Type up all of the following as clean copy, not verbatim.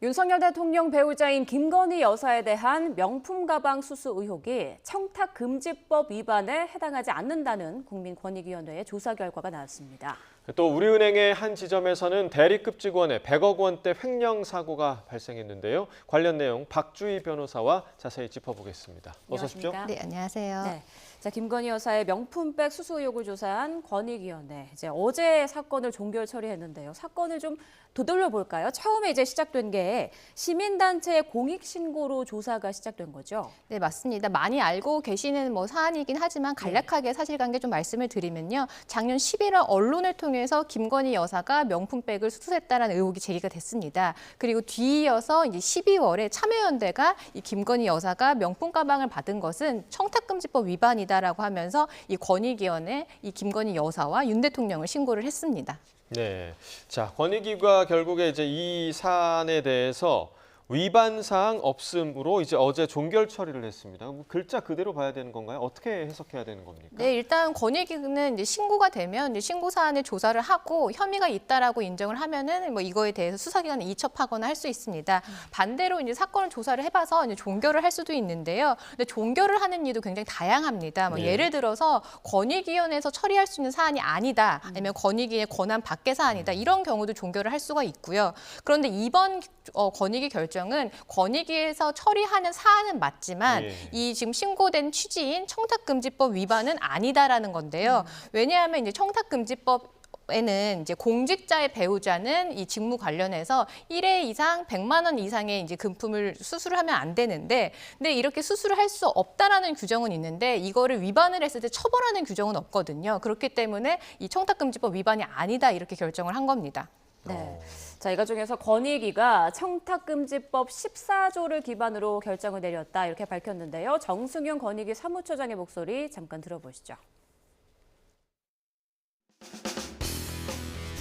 윤석열 대통령 배우자인 김건희 여사에 대한 명품 가방 수수 의혹이 청탁금지법 위반에 해당하지 않는다는 국민권익위원회의 조사 결과가 나왔습니다. 또 우리은행의 한 지점에서는 대리급 직원의 100억 원대 횡령 사고가 발생했는데요. 관련 내용 박주희 변호사와 자세히 짚어보겠습니다. 어서 오십시오. 안녕하십니까? 네, 안녕하세요. 네. 자, 김건희 여사의 명품백 수수 의혹을 조사한 권익위원회. 이제 어제 사건을 종결 처리했는데요. 사건을 좀 되돌려 볼까요? 처음에 이제 시작된 게 시민단체의 공익신고로 조사가 시작된 거죠. 네, 맞습니다. 많이 알고 계시는 사안이긴 하지만 간략하게 사실관계 좀 말씀을 드리면요. 작년 11월 언론을 통해서 김건희 여사가 명품백을 수수했다라는 의혹이 제기가 됐습니다. 그리고 뒤이어서 이제 12월에 참여연대가 이 김건희 여사가 명품 가방을 받은 것은 청탁금지법 위반이다라고 하면서 이 권익위원회 이 김건희 여사와 윤 대통령을 신고를 했습니다. 네, 자 권익위가 결국에 이제 이 사안에 대해서 위반 사항 없음으로 이제 어제 종결 처리를 했습니다. 글자 그대로 봐야 되는 건가요? 어떻게 해석해야 되는 겁니까? 네, 일단 권익위는 이제 신고가 되면 이제 신고 사안을 조사를 하고 혐의가 있다라고 인정을 하면은 이거에 대해서 수사기관에 이첩하거나 할 수 있습니다. 반대로 이제 사건을 조사를 해봐서 이제 종결을 할 수도 있는데요. 근데 종결을 하는 이유도 굉장히 다양합니다. 네. 예를 들어서 권익위원회에서 처리할 수 있는 사안이 아니다, 아니면 권익위의 권한 밖의 사안이다 이런 경우도 종결을 할 수가 있고요. 그런데 이번 권익위 결정은 권익위에서 처리하는 사안은 맞지만 이 지금 신고된 취지인 청탁금지법 위반은 아니다라는 건데요. 왜냐하면 이제 청탁금지법에는 이제 공직자의 배우자는 이 직무 관련해서 1회 이상 100만 원 이상의 이제 금품을 수수를 하면 안 되는데, 근데 이렇게 수수를 할 수 없다라는 규정은 있는데 이거를 위반을 했을 때 처벌하는 규정은 없거든요. 그렇기 때문에 이 청탁금지법 위반이 아니다 이렇게 결정을 한 겁니다. 네. 자, 이거 중에서 권익위가 청탁금지법 14조를 기반으로 결정을 내렸다 이렇게 밝혔는데요. 정승윤 권익위 사무처장의 목소리 잠깐 들어보시죠.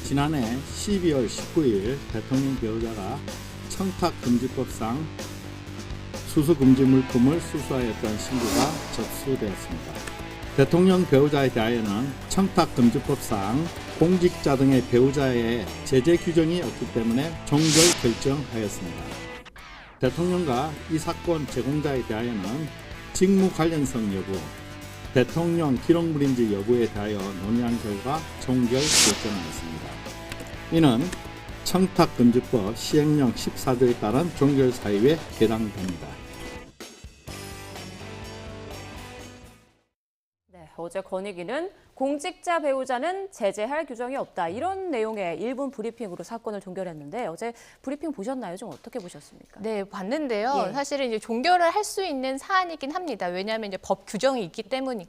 지난해 12월 19일 대통령 배우자가 청탁금지법상 수수금지 물품을 수수하였다는 신고가 접수되었습니다. 대통령 배우자에 대하여는 청탁금지법상 공직자 등의 배우자의 제재 규정이 없기 때문에 종결 결정하였습니다. 대통령과 이 사건 제공자에 대하여는 직무 관련성 여부, 대통령 기록물인지 여부에 대하여 논의한 결과 종결 결정하였습니다. 이는 청탁금지법 시행령 14조에 따른 종결 사유에 해당됩니다. 네, 어제 권익위는 공직자 배우자는 제재할 규정이 없다. 이런 내용의 1분 브리핑으로 사건을 종결했는데 어제 브리핑 보셨나요? 좀 어떻게 보셨습니까? 네, 봤는데요. 예. 사실은 이제 종결을 할 수 있는 사안이긴 합니다. 왜냐하면 이제 법 규정이 있기 때문에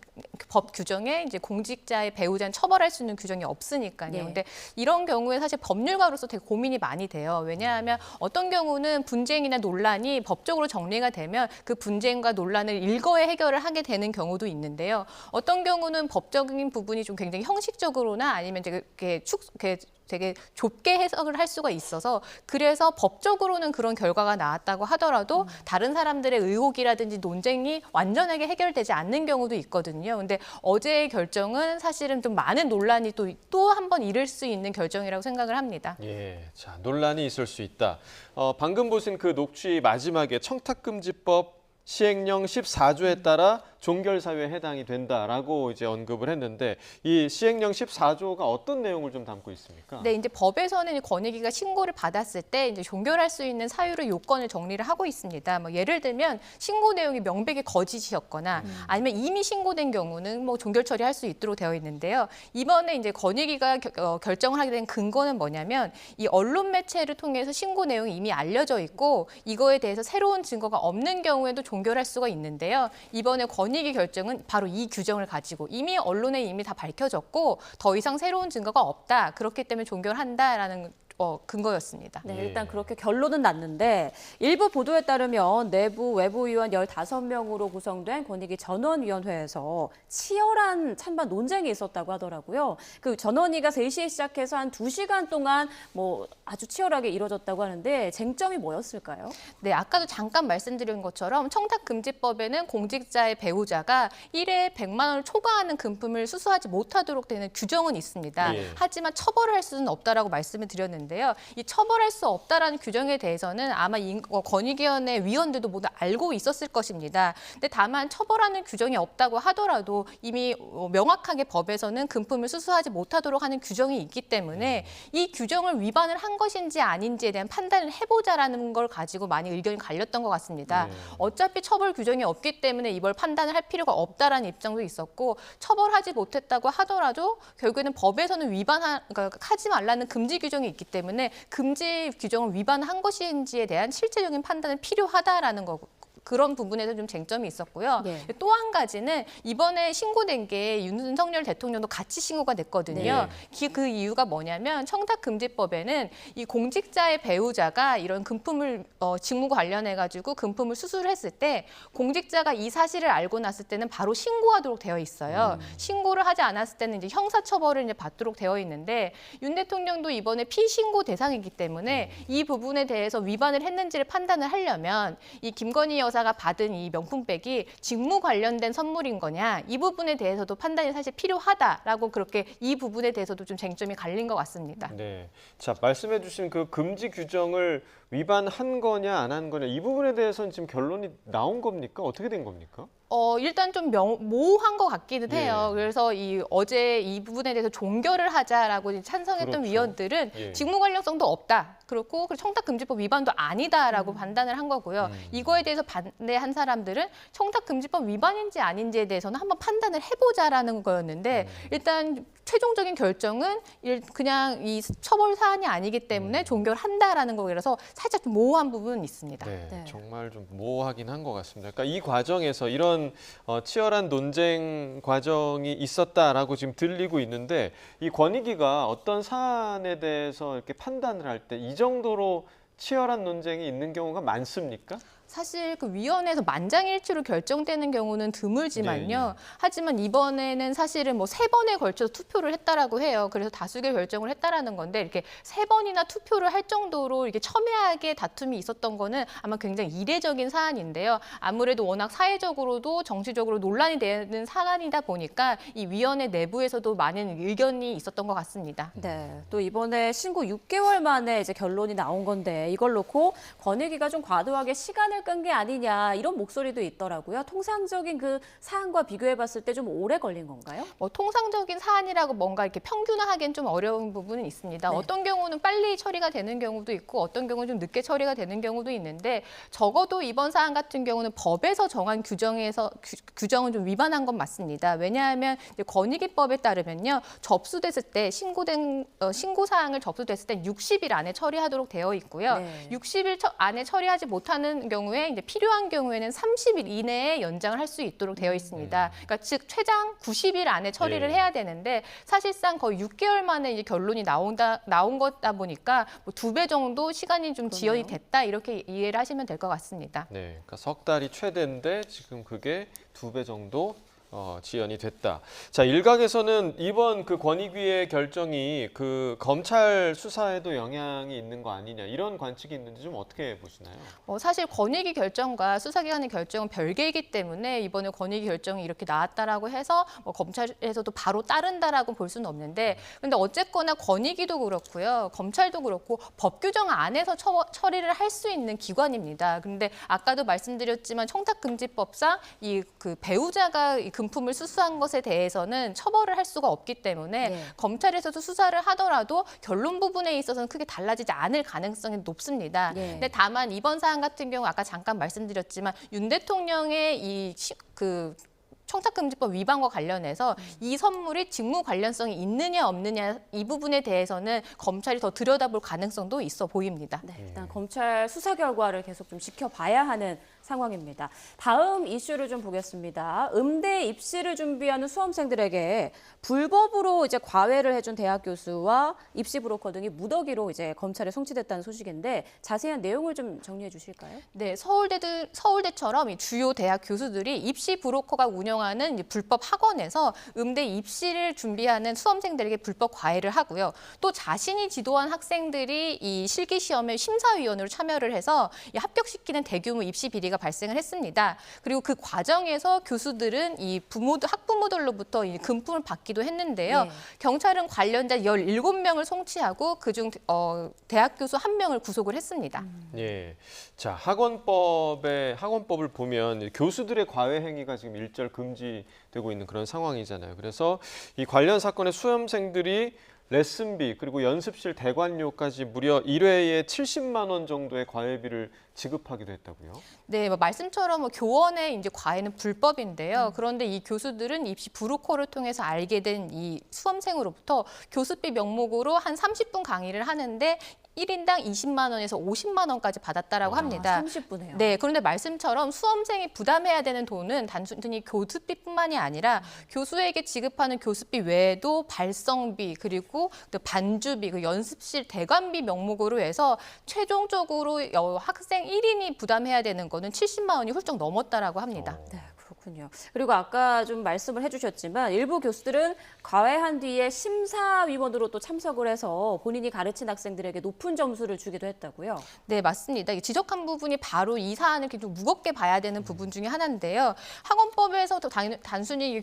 법 규정에 이제 공직자의 배우자는 처벌할 수 있는 규정이 없으니까요. 예. 근데 이런 경우에 사실 법률가로서 되게 고민이 많이 돼요. 왜냐하면 어떤 경우는 분쟁이나 논란이 법적으로 정리가 되면 그 분쟁과 논란을 일거에 해결을 하게 되는 경우도 있는데요. 어떤 경우는 법적인 부분이 좀 굉장히 형식적으로나 아니면 되게 되게 좁게 해석을 할 수가 있어서 그래서 법적으로는 그런 결과가 나왔다고 하더라도 다른 사람들의 의혹이라든지 논쟁이 완전하게 해결되지 않는 경우도 있거든요. 근데 어제의 결정은 사실은 좀 많은 논란이 또 한 번 일을 수 있는 결정이라고 생각을 합니다. 예, 자 논란이 있을 수 있다. 방금 보신 그 녹취 마지막에 청탁금지법 시행령 14조에 따라 종결 사유에 해당이 된다라고 이제 언급을 했는데 이 시행령 14조가 어떤 내용을 좀 담고 있습니까? 네, 이제 법에서는 권익위가 신고를 받았을 때 이제 종결할 수 있는 사유를 요건을 정리를 하고 있습니다. 예를 들면 신고 내용이 명백히 거짓이었거나 아니면 이미 신고된 경우는 종결 처리할 수 있도록 되어 있는데요. 이번에 이제 권익위가 결정을 하게 된 근거는 뭐냐면 이 언론 매체를 통해서 신고 내용이 이미 알려져 있고 이거에 대해서 새로운 증거가 없는 경우에도 종결할 수가 있는데요. 이번에 권익위 결정은 바로 이 규정을 가지고 이미 언론에 이미 다 밝혀졌고 더 이상 새로운 증거가 없다. 그렇기 때문에 종결한다라는 근거였습니다. 네, 일단 그렇게 결론은 났는데 일부 보도에 따르면 내부 외부 위원 15명으로 구성된 권익위 전원위원회에서 치열한 찬반 논쟁이 있었다고 하더라고요. 그 전원위가 3시에 시작해서 한 2시간 동안 아주 치열하게 이루어졌다고 하는데 쟁점이 뭐였을까요? 네, 아까도 잠깐 말씀드린 것처럼 청탁금지법에는 공직자의 배우자가 1회에 100만 원을 초과하는 금품을 수수하지 못하도록 되는 규정은 있습니다. 예. 하지만 처벌을 할 수는 없다라고 말씀을 드렸는데 것인데요. 이 처벌할 수 없다라는 규정에 대해서는 아마 권익위원회 위원들도 모두 알고 있었을 것입니다. 근데 다만 처벌하는 규정이 없다고 하더라도 이미 명확하게 법에서는 금품을 수수하지 못하도록 하는 규정이 있기 때문에 이 규정을 위반을 한 것인지 아닌지에 대한 판단을 해보자라는 걸 가지고 많이 의견이 갈렸던 것 같습니다. 어차피 처벌 규정이 없기 때문에 이걸 판단을 할 필요가 없다라는 입장도 있었고 처벌하지 못했다고 하더라도 결국에는 법에서는 그러니까 하지 말라는 금지 규정이 있기 때문에 금지 규정을 위반한 것인지에 대한 실제적인 판단은 필요하다라는 거고. 그런 부분에서 좀 쟁점이 있었고요. 네. 또 한 가지는 이번에 신고된 게 윤석열 대통령도 같이 신고가 됐거든요. 그 이유가 뭐냐면 청탁금지법에는 이 공직자의 배우자가 이런 금품을 직무 관련해가지고 금품을 수수를 했을 때 공직자가 이 사실을 알고 났을 때는 바로 신고하도록 되어 있어요. 신고를 하지 않았을 때는 이제 형사처벌을 이제 받도록 되어 있는데 윤 대통령도 이번에 피신고 대상이기 때문에 이 부분에 대해서 위반을 했는지를 판단을 하려면 이 김건희 여사가 받은 이 명품백이 직무 관련된 선물인 거냐 이 부분에 대해서도 판단이 사실 필요하다라고 그렇게 이 부분에 대해서도 좀 쟁점이 갈린 것 같습니다. 네. 자, 말씀해주신 그 금지 규정을 위반한 거냐 안 한 거냐 이 부분에 대해서는 지금 결론이 나온 겁니까? 어떻게 된 겁니까? 일단 좀 모호한 것 같기는 해요. 그래서 어제 이 부분에 대해서 종결을 하자라고 찬성했던 그렇죠. 위원들은 직무 관련성도 없다. 그리고 청탁금지법 위반도 아니다라고 판단을 한 거고요. 이거에 대해서 반대한 사람들은 청탁금지법 위반인지 아닌지에 대해서는 한번 판단을 해보자라는 거였는데 일단 최종적인 결정은 그냥 이 처벌 사안이 아니기 때문에 종결한다라는 거라서 살짝 좀 모호한 부분은 있습니다. 네, 정말 좀 모호하긴 한 것 같습니다. 그러니까 이 과정에서 이런 치열한 논쟁 과정이 있었다라고 지금 들리고 있는데 이 권익위가 어떤 사안에 대해서 이렇게 판단을 할 때 이 정도로 치열한 논쟁이 있는 경우가 많습니까? 사실 그 위원회에서 만장일치로 결정되는 경우는 드물지만요. 네. 하지만 이번에는 사실은 뭐 3번에 걸쳐서 투표를 했다라고 해요. 그래서 다수결 결정을 했다라는 건데 이렇게 3번이나 투표를 할 정도로 이렇게 첨예하게 다툼이 있었던 거는 아마 굉장히 이례적인 사안인데요. 아무래도 워낙 사회적으로도 정치적으로 논란이 되는 사안이다 보니까 이 위원회 내부에서도 많은 의견이 있었던 것 같습니다. 네, 또 이번에 신고 6개월 만에 이제 결론이 나온 건데 이걸 놓고 권익위가 좀 과도하게 시간을 끈 게 아니냐 이런 목소리도 있더라고요. 통상적인 그 사안과 비교해봤을 때 좀 오래 걸린 건가요? 통상적인 사안이라고 뭔가 이렇게 평균화하기엔 좀 어려운 부분은 있습니다. 네. 어떤 경우는 빨리 처리가 되는 경우도 있고 어떤 경우는 좀 늦게 처리가 되는 경우도 있는데 적어도 이번 사안 같은 경우는 법에서 정한 규정은 좀 위반한 건 맞습니다. 왜냐하면 이제 권익위법에 따르면요. 접수됐을 때 신고 사항을 접수됐을 때 60일 안에 처리하도록 되어 있고요. 네. 60일 안에 처리하지 못하는 경우에 이제 필요한 경우에는 30일 이내에 연장을 할 수 있도록 되어 있습니다. 그러니까 즉 최장 90일 안에 처리를 네. 해야 되는데 사실상 거의 6개월 만에 이제 결론이 나온 거다 보니까 뭐 2배 정도 시간이 좀 지연이 됐다 이렇게 이해를 하시면 될 것 같습니다. 네, 그러니까 석 달이 최대인데 지금 그게 2배 정도 지연이 됐다. 자, 일각에서는 이번 그 권익위의 결정이 그 검찰 수사에도 영향이 있는 거 아니냐 이런 관측이 있는데 좀 어떻게 보시나요? 사실 권익위 결정과 수사기관의 결정은 별개이기 때문에 이번에 권익위 결정이 이렇게 나왔다라고 해서 뭐 검찰에서도 바로 따른다라고 볼 수는 없는데 근데 어쨌거나 권익위도 그렇고요. 검찰도 그렇고 법 규정 안에서 처리를 할 수 있는 기관입니다. 그런데 아까도 말씀드렸지만 청탁금지법상 이 그 배우자가 금품을 수수한 것에 대해서는 처벌을 할 수가 없기 때문에 네. 검찰에서도 수사를 하더라도 결론 부분에 있어서는 크게 달라지지 않을 가능성이 높습니다. 네. 근데 다만 이번 사안 같은 경우 아까 잠깐 말씀드렸지만 윤 대통령의 청탁금지법 위반과 관련해서 이 선물이 직무 관련성이 있느냐 없느냐 이 부분에 대해서는 검찰이 더 들여다볼 가능성도 있어 보입니다. 네, 일단 검찰 수사 결과를 계속 좀 지켜봐야 하는 상황입니다. 다음 이슈를 좀 보겠습니다. 음대 입시를 준비하는 수험생들에게 불법으로 이제 과외를 해준 대학 교수와 입시 브로커 등이 무더기로 이제 검찰에 송치됐다는 소식인데 자세한 내용을 좀 정리해 주실까요? 네, 서울대처럼 이 주요 대학 교수들이 입시 브로커가 운영하는 이제 불법 학원에서 음대 입시를 준비하는 수험생들에게 불법 과외를 하고요. 또 자신이 지도한 학생들이 이 실기 시험에 심사위원으로 참여를 해서 이 합격시키는 대규모 입시 비리가 발생을 했습니다. 그리고 그 과정에서 교수들은 이 학부모들로부터 이 금품을 받기도 했는데요. 네. 경찰은 관련자 17명을 송치하고 그중 대학 교수 1명을 구속을 했습니다. 예. 자, 학원법을 보면 교수들의 과외 행위가 지금 일절 금지되고 있는 그런 상황이잖아요. 그래서 이 관련 사건의 수험생들이 레슨비 그리고 연습실 대관료까지 무려 1회에 70만 원 정도의 과외비를 지급하기도 했다고요? 네, 말씀처럼 교원의 이제 과외는 불법인데요. 그런데 이 교수들은 입시 브로커를 통해서 알게 된 이 수험생으로부터 교수비 명목으로 한 30분 강의를 하는데 1인당 20만 원에서 50만 원까지 받았다라고 합니다. 30분에요. 네, 그런데 말씀처럼 수험생이 부담해야 되는 돈은 단순히 교수비뿐만이 아니라 교수에게 지급하는 교수비 외에도 발성비 그리고 또 반주비, 그 연습실 대관비 명목으로 해서 최종적으로 학생 1인이 부담해야 되는 거는 70만 원이 훌쩍 넘었다라고 합니다. 네, 그렇군요. 그리고 아까 좀 말씀을 해주셨지만 일부 교수들은 과외한 뒤에 심사위원으로 또 참석을 해서 본인이 가르친 학생들에게 높은 점수를 주기도 했다고요? 네, 맞습니다. 지적한 부분이 바로 이 사안을 좀 무겁게 봐야 되는 부분 중에 하나인데요. 학원법에서 단순히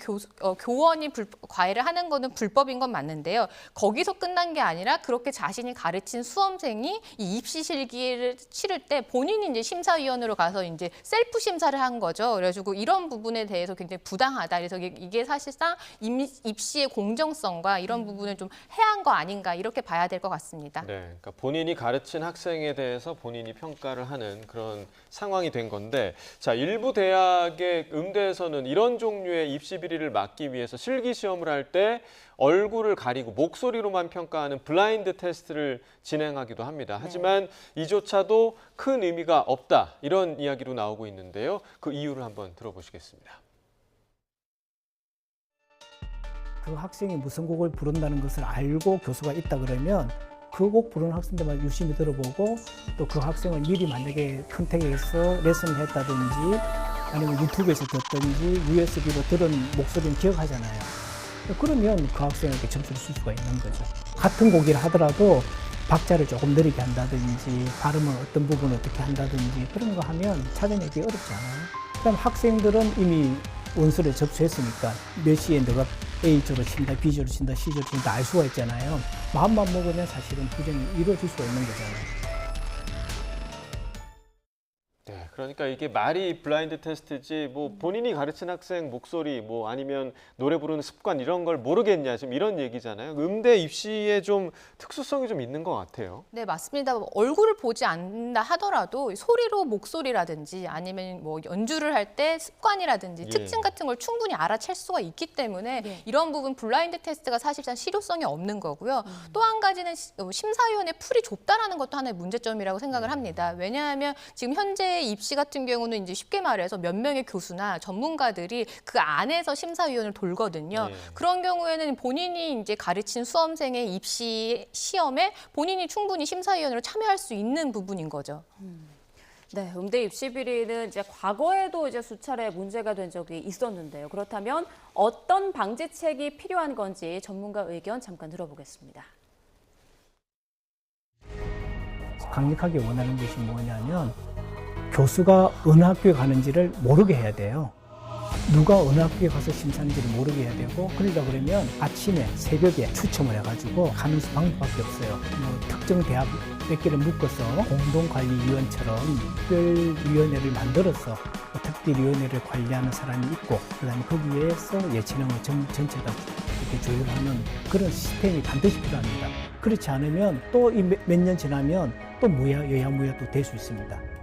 교원이 과외를 하는 거는 불법인 건 맞는데요. 거기서 끝난 게 아니라 그렇게 자신이 가르친 수험생이 이 입시 실기를 치를 때 본인이 이제 심사위원으로 가서 이제 셀프 심사를 한 거죠. 그래가지고 이런 부분에 대해서 굉장히 부당하다. 그래서 이게 사실상 입시의 공정성과 이런 부분을 좀 해한 거 아닌가 이렇게 봐야 될 것 같습니다. 네, 그러니까 본인이 가르친 학생에 대해서 본인이 평가를 하는 그런 상황이 된 건데, 자, 일부 대학의 음대에서는 이런 종류의 입시 비리를 막기 위해서 실기 시험을 할 때 얼굴을 가리고 목소리로만 평가하는 블라인드 테스트를 진행하기도 합니다. 하지만 이조차도 큰 의미가 없다, 이런 이야기로 나오고 있는데요. 그 이유를 한번 들어보시겠습니다. 그 학생이 무슨 곡을 부른다는 것을 알고 교수가 있다 그러면 그 곡 부르는 학생들만 유심히 들어보고 또 그 학생을 미리 만약에 컨택해서 레슨을 했다든지 아니면 유튜브에서 듣든지 USB로 들은 목소리는 기억하잖아요. 그러면 그 학생에게 점수를 줄 수가 있는 거죠. 같은 곡이라 하더라도 박자를 조금 느리게 한다든지 발음을 어떤 부분을 어떻게 한다든지 그런 거 하면 찾아내기 어렵지 않아요. 그다음 학생들은 이미 원서를 접수했으니까 몇 시에 너가 A조로 친다, B조로 친다, C조로 친다 알 수가 있잖아요. 마음만 먹으면 사실은 부정이 이루어질 수가 있는 거잖아요. 네, 그러니까 이게 말이 블라인드 테스트지 뭐 본인이 가르친 학생 목소리 뭐 아니면 노래 부르는 습관 이런 걸 모르겠냐 지금 이런 얘기잖아요. 음대 입시에 좀 특수성이 좀 있는 것 같아요. 네, 맞습니다. 얼굴을 보지 않는다 하더라도 소리로 목소리라든지 아니면 뭐 연주를 할 때 습관이라든지 특징 같은 걸 충분히 알아챌 수가 있기 때문에 이런 부분 블라인드 테스트가 사실상 실효성이 없는 거고요. 또 한 가지는 심사위원의 풀이 좁다라는 것도 하나의 문제점이라고 생각을 합니다. 왜냐하면 지금 현재 입시 같은 경우는 이제 쉽게 말해서 몇 명의 교수나 전문가들이 그 안에서 심사위원을 돌거든요. 그런 경우에는 본인이 이제 가르친 수험생의 입시 시험에 본인이 충분히 심사위원으로 참여할 수 있는 부분인 거죠. 네, 음대 입시 비리는 이제 과거에도 이제 수차례 문제가 된 적이 있었는데요. 그렇다면 어떤 방지책이 필요한 건지 전문가 의견 잠깐 들어보겠습니다. 강력하게 원하는 것이 뭐냐면 교수가 어느 학교에 가는지를 모르게 해야 돼요. 누가 어느 학교에 가서 심사하는지를 모르게 해야 되고 그러려고 그러면 아침에 새벽에 추첨을 해가지고 가는 방법밖에 없어요. 뭐 특정 대학 몇 개를 묶어서 공동관리위원처럼 특별위원회를 만들어서 특별위원회를 관리하는 사람이 있고 그다음에 거기에서 예체능을 전체 다 이렇게 조율하는 그런 시스템이 반드시 필요합니다. 그렇지 않으면 또 몇 년 지나면 또 여야무야 또 될 수 있습니다.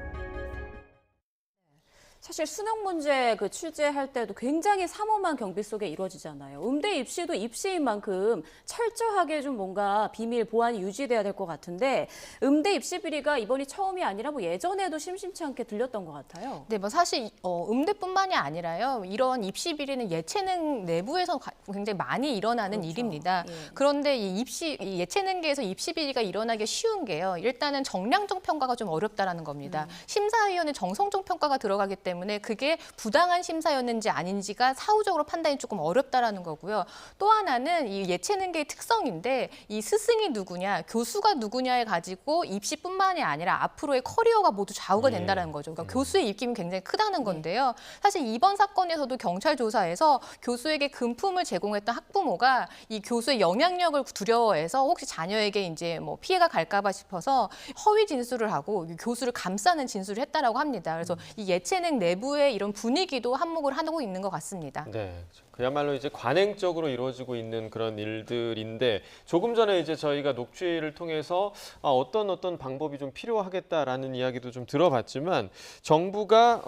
사실 수능 문제 그 출제할 때도 굉장히 삼엄한 경비 속에 이루어지잖아요. 음대 입시도 입시인 만큼 철저하게 좀 뭔가 비밀 보안이 유지돼야 될 것 같은데 음대 입시 비리가 이번이 처음이 아니라 뭐 예전에도 심심치 않게 들렸던 것 같아요. 네, 뭐 사실 음대뿐만이 아니라요. 이런 입시 비리는 예체능 내부에서 굉장히 많이 일어나는 그렇죠. 일입니다. 예. 그런데 이 예체능계에서 입시 비리가 일어나기 쉬운 게요. 일단은 정량적 평가가 좀 어렵다라는 겁니다. 심사위원회 정성적 평가가 들어가기 때문에 때문에 그게 부당한 심사였는지 아닌지가 사후적으로 판단이 조금 어렵다라는 거고요. 또 하나는 이 예체능계의 특성인데 이 스승이 누구냐, 교수가 누구냐에 가지고 입시뿐만이 아니라 앞으로의 커리어가 모두 좌우가 된다는 거죠. 그러니까 교수의 입김이 굉장히 크다는 건데요. 사실 이번 사건에서도 경찰 조사에서 교수에게 금품을 제공했던 학부모가 이 교수의 영향력을 두려워해서 혹시 자녀에게 이제 뭐 피해가 갈까봐 싶어서 허위 진술을 하고 교수를 감싸는 진술을 했다라고 합니다. 그래서 이 예체능 내부의 이런 분위기도 한몫을 하고 있는 것 같습니다. 네, 그야말로 이제 관행적으로 이루어지고 있는 그런 일들인데 조금 전에 이제 저희가 녹취를 통해서 어떤 방법이 좀 필요하겠다라는 이야기도 좀 들어봤지만 정부가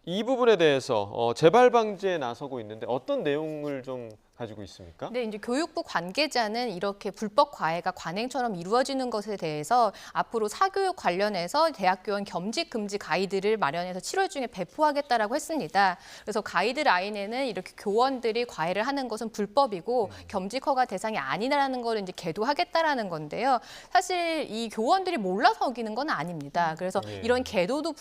이 부분에 대해서 재발 방지에 나서고 있는데 어떤 내용을 좀 가지고 있습니까? 네, 이제 교육부 관계자는 이렇게 불법 과외가 관행처럼 이루어지는 것에 대해서 앞으로 사교육 관련해서 대학교원 겸직 금지 가이드를 마련해서 7월 중에 배포하겠다라고 했습니다. 그래서 가이드라인에는 이렇게 교원들이 과외를 하는 것은 불법이고 겸직 허가 대상이 아니라는 걸 이제 계도하겠다라는 건데요. 사실 이 교원들이 몰라서 어기는 건 아닙니다. 그래서 이런 계도도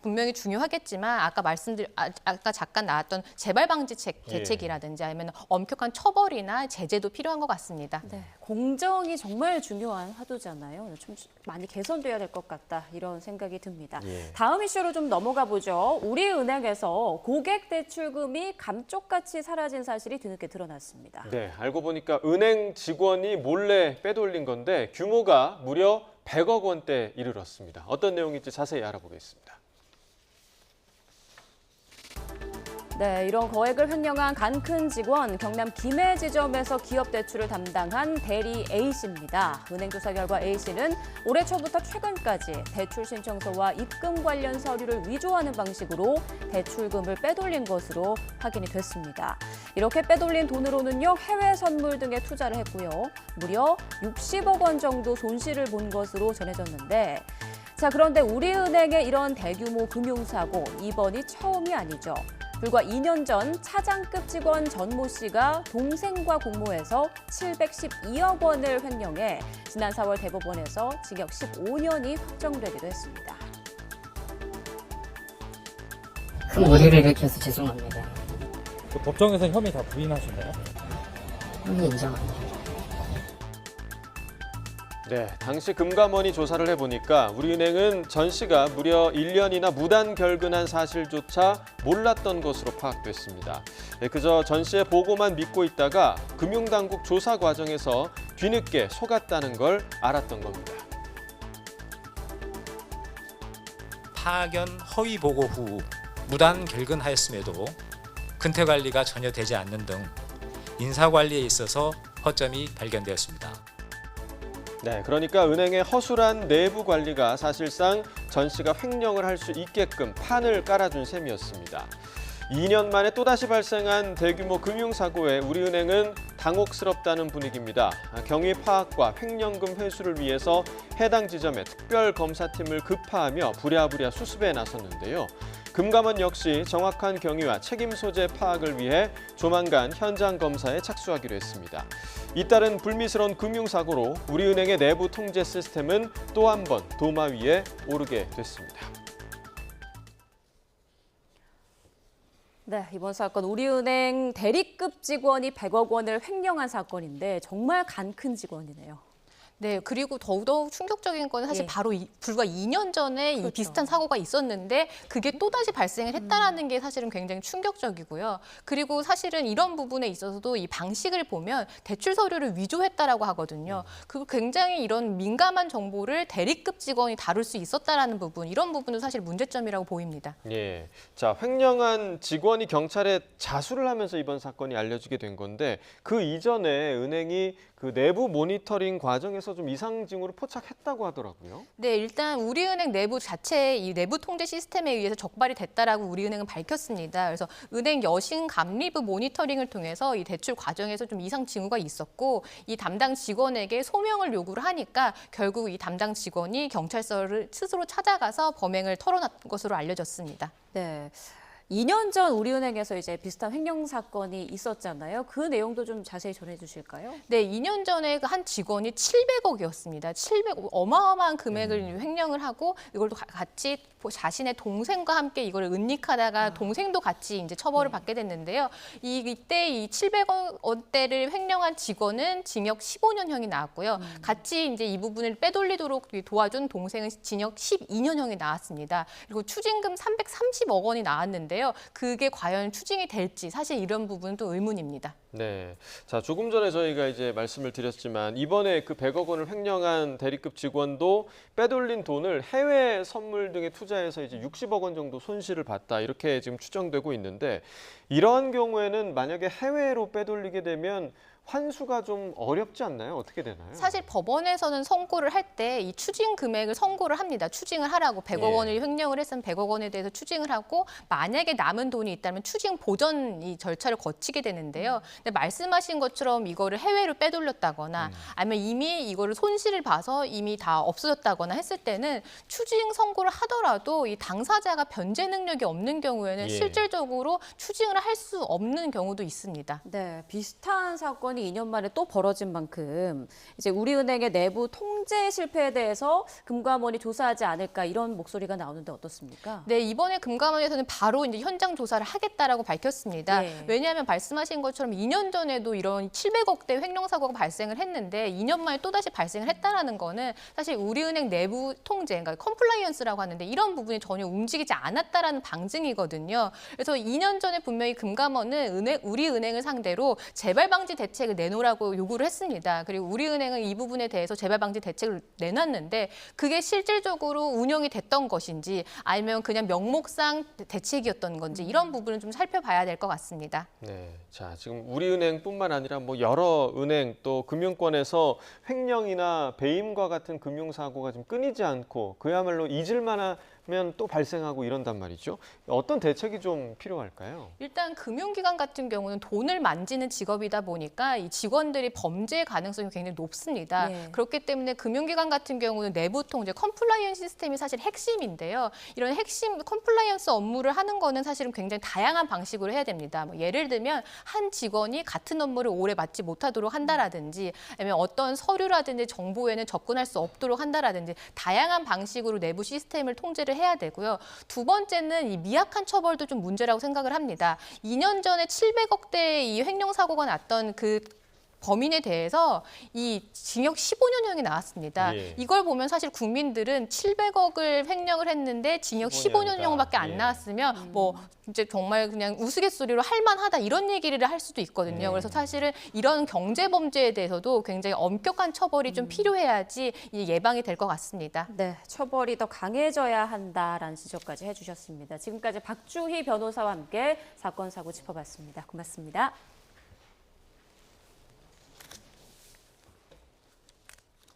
분명히 중요하겠지만 아까 잠깐 나왔던 재발 방지 대책이라든지 아니면 엄격한 처벌이나 제재도 필요한 것 같습니다. 네, 공정이 정말 중요한 화두잖아요. 좀 많이 개선돼야 될 것 같다 이런 생각이 듭니다. 다음 이슈로 좀 넘어가 보죠. 우리은행에서 고객 대출금이 감쪽같이 사라진 사실이 뒤늦게 드러났습니다. 네, 알고 보니까 은행 직원이 몰래 빼돌린 건데 규모가 무려 100억 원대에 이르렀습니다. 어떤 내용인지 자세히 알아보겠습니다. 네, 이런 거액을 횡령한 간큰 직원, 경남 김해 지점에서 기업 대출을 담당한 대리 A씨입니다. 은행 조사 결과 A씨는 올해 초부터 최근까지 대출 신청서와 입금 관련 서류를 위조하는 방식으로 대출금을 빼돌린 것으로 확인이 됐습니다. 이렇게 빼돌린 돈으로는요, 해외 선물 등에 투자를 했고요. 무려 60억 원 정도 손실을 본 것으로 전해졌는데 자, 그런데 우리은행의 이런 대규모 금융사고, 이번이 처음이 아니죠. 불과 2년 전 차장급 직원 전모 씨가 동생과 공모해서 712억 원을 횡령해 지난 4월 대법원에서 징역 15년이 확정되기도 했습니다. 큰 무리를 일으켜서 죄송합니다. 그 법정에서 혐의 다 부인하시나요? 혐의 인정합니다. 네, 당시 금감원이 조사를 해보니까 우리은행은 전 씨가 무려 1년이나 무단 결근한 사실조차 몰랐던 것으로 파악됐습니다. 그저 전 씨의 보고만 믿고 있다가 금융당국 조사 과정에서 뒤늦게 속았다는 걸 알았던 겁니다. 파견 허위 보고 후 무단 결근하였음에도 근태 관리가 전혀 되지 않는 등 인사 관리에 있어서 허점이 발견되었습니다. 네, 그러니까 은행의 허술한 내부 관리가 사실상 전 씨가 횡령을 할 수 있게끔 판을 깔아준 셈이었습니다. 2년 만에 또다시 발생한 대규모 금융사고에 우리은행은 당혹스럽다는 분위기입니다. 경위 파악과 횡령금 회수를 위해서 해당 지점에 특별검사팀을 급파하며 부랴부랴 수습에 나섰는데요. 금감원 역시 정확한 경위와 책임 소재 파악을 위해 조만간 현장 검사에 착수하기로 했습니다. 잇따른 불미스러운 금융사고로 우리은행의 내부 통제 시스템은 또 한 번 도마 위에 오르게 됐습니다. 네, 이번 사건 우리은행 대리급 직원이 100억 원을 횡령한 사건인데 정말 간큰 직원이네요. 네, 그리고 더더욱 충격적인 건 사실 바로 불과 2년 전에 이 비슷한 사고가 있었는데 그게 또다시 발생을 했다라는 게 사실은 굉장히 충격적이고요. 그리고 사실은 이런 부분에 있어서도 이 방식을 보면 대출 서류를 위조했다라고 하거든요. 그 굉장히 이런 민감한 정보를 대리급 직원이 다룰 수 있었다라는 부분, 이런 부분도 사실 문제점이라고 보입니다. 예, 자, 횡령한 직원이 경찰에 자수를 하면서 이번 사건이 알려지게 된 건데 그 이전에 은행이 그 내부 모니터링 과정에서 좀 이상 징후를 포착했다고 하더라고요. 네, 일단 우리은행 내부 자체의 이 내부 통제 시스템에 의해서 적발이 됐다라고 우리은행은 밝혔습니다. 그래서 은행 여신 감리부 모니터링을 통해서 이 대출 과정에서 좀 이상 징후가 있었고 이 담당 직원에게 소명을 요구를 하니까 결국 이 담당 직원이 경찰서를 스스로 찾아가서 범행을 털어놨던 것으로 알려졌습니다. 네. 2년 전 우리은행에서 이제 비슷한 횡령 사건이 있었잖아요. 그 내용도 좀 자세히 전해 주실까요? 네, 2년 전에 그 한 직원이 700억이었습니다. 700억, 어마어마한 금액을 횡령을 하고 이걸 또 같이 자신의 동생과 함께 이걸 은닉하다가 동생도 같이 이제 처벌을 받게 됐는데요. 이때 이 700억 원대를 횡령한 직원은 징역 15년형이 나왔고요. 같이 이제 이 부분을 빼돌리도록 도와준 동생은 징역 12년형이 나왔습니다. 그리고 추징금 330억 원이 나왔는데요. 그게 과연 추징이 될지 사실 이런 부분은 또 의문입니다. 네. 자, 조금 전에 저희가 이제 말씀을 드렸지만 이번에 그 100억 원을 횡령한 대리급 직원도 빼돌린 돈을 해외 선물 등에 투자해서 이제 60억 원 정도 손실을 봤다. 이렇게 지금 추정되고 있는데 이러한 경우에는 만약에 해외로 빼돌리게 되면 환수가 좀 어렵지 않나요? 어떻게 되나요? 사실 법원에서는 선고를 할 때 이 추징 금액을 선고를 합니다. 추징을 하라고 100억 원을 횡령을 했으면 100억 원에 대해서 추징을 하고 만약에 남은 돈이 있다면 추징 보전 이 절차를 거치게 되는데요. 근데 말씀하신 것처럼 이거를 해외로 빼돌렸다거나 아니면 이미 이거를 손실을 봐서 이미 다 없어졌다거나 했을 때는 추징 선고를 하더라도 이 당사자가 변제 능력이 없는 경우에는 실질적으로 추징을 할 수 없는 경우도 있습니다. 네, 비슷한 사건이 2년 만에 또 벌어진 만큼 이제 우리은행의 내부 통제 실패에 대해서 금감원이 조사하지 않을까 이런 목소리가 나오는데 어떻습니까? 네, 이번에 금감원에서는 바로 이제 현장 조사를 하겠다라고 밝혔습니다. 예. 왜냐하면 말씀하신 것처럼 2년 전에도 이런 700억대 횡령 사고가 발생을 했는데 2년 만에 또다시 발생을 했다라는 거는 사실 우리은행 내부 통제, 그러니까 컴플라이언스라고 하는데 이런 부분이 전혀 움직이지 않았다라는 방증이거든요. 그래서 2년 전에 분명히 금감원은 우리은행을 상대로 재발 방지 대책을 내놓으라고 요구를 했습니다. 그리고 우리은행은 이 부분에 대해서 재발 방지 대책을 내놨는데 그게 실질적으로 운영이 됐던 것인지 아니면 그냥 명목상 대책이었던 건지 이런 부분은 좀 살펴봐야 될 것 같습니다. 네, 자 지금 우리은행뿐만 아니라 뭐 여러 은행 또 금융권에서 횡령이나 배임과 같은 금융사고가 좀 끊이지 않고 그야말로 잊을만하면 또 발생하고 이런단 말이죠. 어떤 대책이 좀 필요할까요? 일단 금융기관 같은 경우는 돈을 만지는 직업이다 보니까 이 직원들이 범죄 가능성이 굉장히 높습니다. 예. 그렇기 때문에 금융기관 같은 경우는 내부 통제, 컴플라이언스 시스템이 사실 핵심인데요. 이런 핵심 컴플라이언스 업무를 하는 거는 사실은 굉장히 다양한 방식으로 해야 됩니다. 뭐 예를 들면 한 직원이 같은 업무를 오래 맡지 못하도록 한다라든지 아니면 어떤 서류라든지 정보에는 접근할 수 없도록 한다라든지 다양한 방식으로 내부 시스템을 통제를 해야 되고요. 두 번째는 이 미약한 처벌도 좀 문제라고 생각을 합니다. 2년 전에 700억대 이 횡령 사고가 났던 그 범인에 대해서 이 징역 15년형이 나왔습니다. 예. 이걸 보면 사실 국민들은 700억을 횡령을 했는데 징역 15년형밖에 안 예. 나왔으면 뭐 이제 정말 그냥 우스갯소리로 할만하다 이런 얘기를 할 수도 있거든요. 그래서 사실은 이런 경제 범죄에 대해서도 굉장히 엄격한 처벌이 좀 필요해야지 이 예방이 될 것 같습니다. 네, 처벌이 더 강해져야 한다라는 지적까지 해주셨습니다. 지금까지 박주희 변호사와 함께 사건 사고 짚어봤습니다. 고맙습니다.